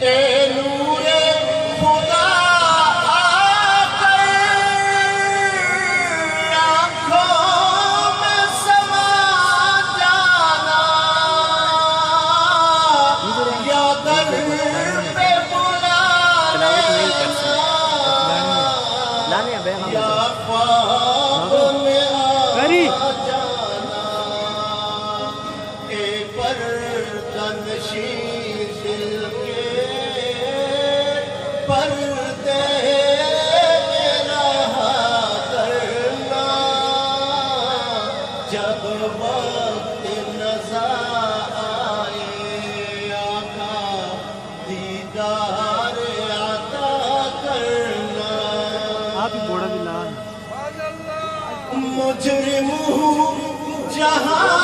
اے نور خدا آ کر آنکھوں میں سما جانا، یا در پہ بلا لینا، یا خواب میں آ جانا، اے پردنشین دل کے پردے رہا کرنا، جب وقت نظر آئے آقا دیدار عطا کرنا۔ آپ ہی بوڑھا بھی لال مجرم ہوں جہاں